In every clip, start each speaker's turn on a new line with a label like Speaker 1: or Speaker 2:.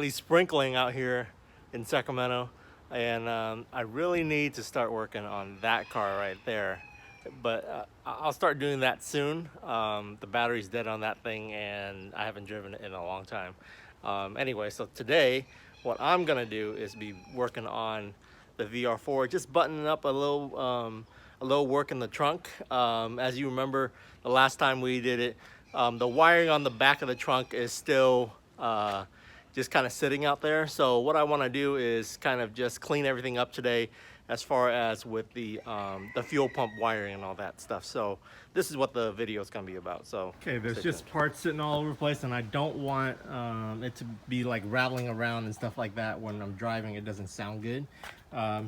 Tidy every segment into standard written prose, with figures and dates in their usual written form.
Speaker 1: lightly sprinkling out here in Sacramento, and I really need to start working on that car right there. But I'll start doing that soon. The battery's dead on that thing, and I haven't driven it in a long time. Anyway, so today, what I'm gonna do is be working on the VR4, just buttoning up a little work in the trunk. As you remember, the last time we did it, the wiring on the back of the trunk is still just kind of sitting out there. So what I want to do is kind of just clean everything up today, as far as with the fuel pump wiring and all that stuff. So this is what the video is going to be about. So okay, there's just parts sitting all over the place, and I don't want it to be like rattling around and stuff like that when I'm driving. It doesn't sound good.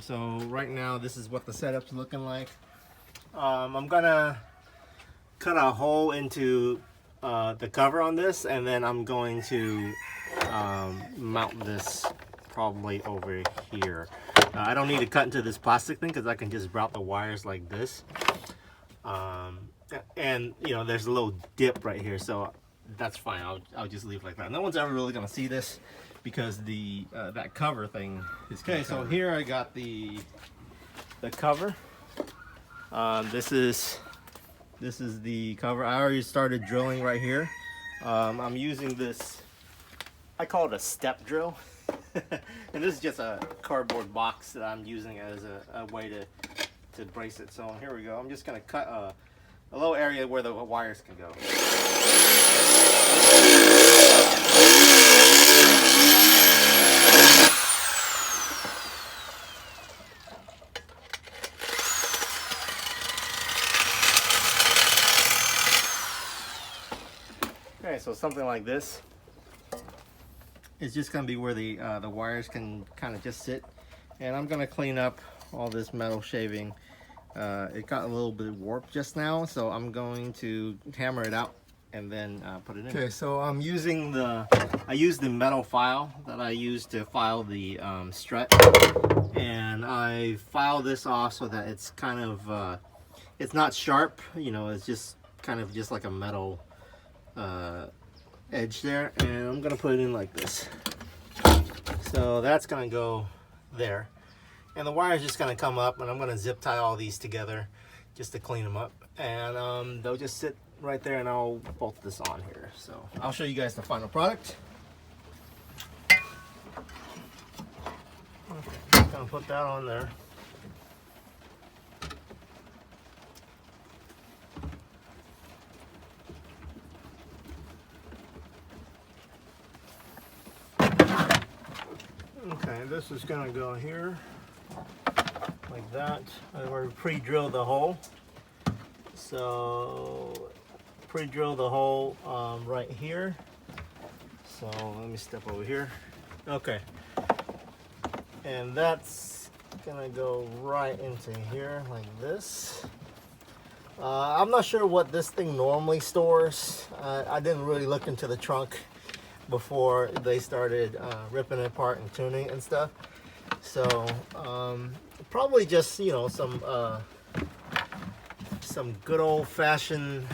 Speaker 1: So right now, this is what the setup's looking like. I'm gonna cut a hole into the cover on this, and then I'm going to mount this probably over here. I don't need to cut into this plastic thing because I can just route the wires like this. And you know, there's a little dip right here, so that's fine. I'll just leave it like that. No one's ever really gonna see this because the that cover thing is okay. So here I got the cover. This is the cover. I already started drilling right here. I'm using this, I call it a step drill. And this is just a cardboard box that I'm using as a way to brace it. So here we go. I'm just going to cut a little area where the wires can go. Okay, so something like this. It's just going to be where the wires can kind of just sit, and I'm going to clean up all this metal shaving. It got a little bit warped just now, so I'm going to hammer it out and then put it in. Okay, so I'm using I used the metal file that I used to file the strut, and I file this off so that it's kind of it's not sharp, you know, it's just kind of just like a metal edge there, and I'm gonna put it in like this. So that's gonna go there, and the wire is just gonna come up, and I'm gonna zip tie all these together just to clean them up, and they'll just sit right there, and I'll bolt this on here. So I'll show you guys the final product. Okay, just gonna put that on there. Okay, this is gonna go here, like that. I already pre-drilled the hole. So, pre-drill the hole right here. So, let me step over here. Okay. And that's gonna go right into here, like this. I'm not sure what this thing normally stores. I didn't really look into the trunk before they started ripping it apart and tuning and stuff. So probably just, you know, some good old-fashioned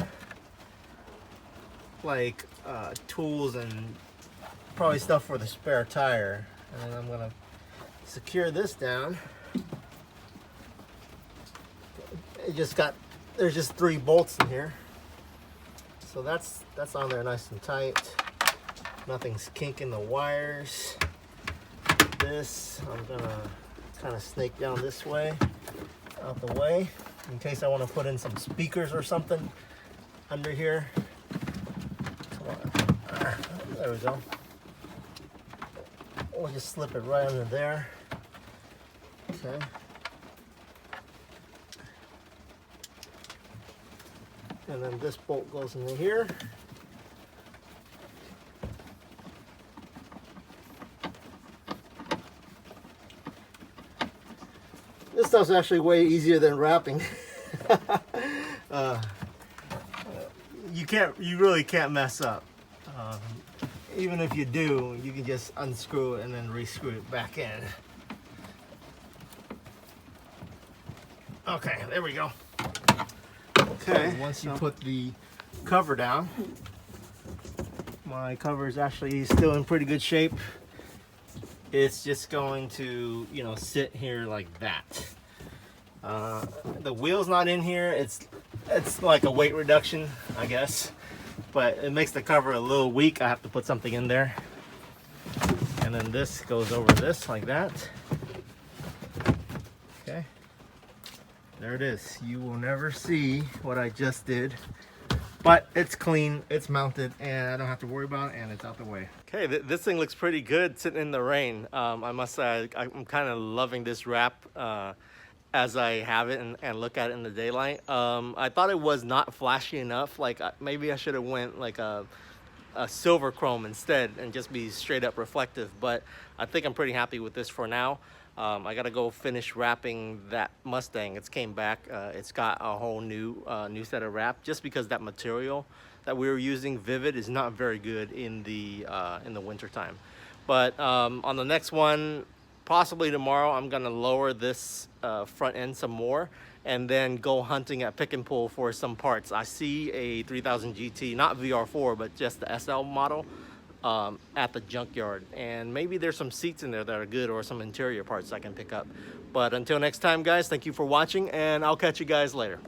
Speaker 1: like tools, and probably stuff for the spare tire. And then I'm gonna secure this down. There's just 3 bolts in here, so that's on there nice and tight. Nothing's kinking the wires. This, I'm gonna kind of snake down this way, out the way, in case I want to put in some speakers or something under here. Come on. There we go. We'll just slip it right under there. Okay. And then this bolt goes into here. This stuff's actually way easier than wrapping. You really can't mess up. Even if you do, you can just unscrew it and then re-screw it back in. Okay, there we go. Okay, once you put the cover down, my cover is actually still in pretty good shape. it's just going to, you know, sit here like that. The wheel's not in here. It's like a weight reduction, I guess, but it makes the cover a little weak. I have to put something in there. And then this goes over this like that. Okay, there it is. You will never see what I just did, but it's clean, it's mounted, and I don't have to worry about it, and it's out the way. Okay, this thing looks pretty good sitting in the rain. I must say, I'm kind of loving this wrap as I have it and look at it in the daylight. I thought it was not flashy enough. Like maybe I should have went like a silver chrome instead and just be straight up reflective, but I think I'm pretty happy with this for now. I gotta go finish wrapping that Mustang. It's came back. It's got a whole new set of wrap, just because that material that we were using, Vivid, is not very good in the winter time. But on the next one, possibly tomorrow, I'm gonna lower this front end some more and then go hunting at Pick and Pull for some parts. I see a 3000 GT, not VR4, but just the SL model at the junkyard. And maybe there's some seats in there that are good, or some interior parts I can pick up. But until next time, guys, thank you for watching, and I'll catch you guys later.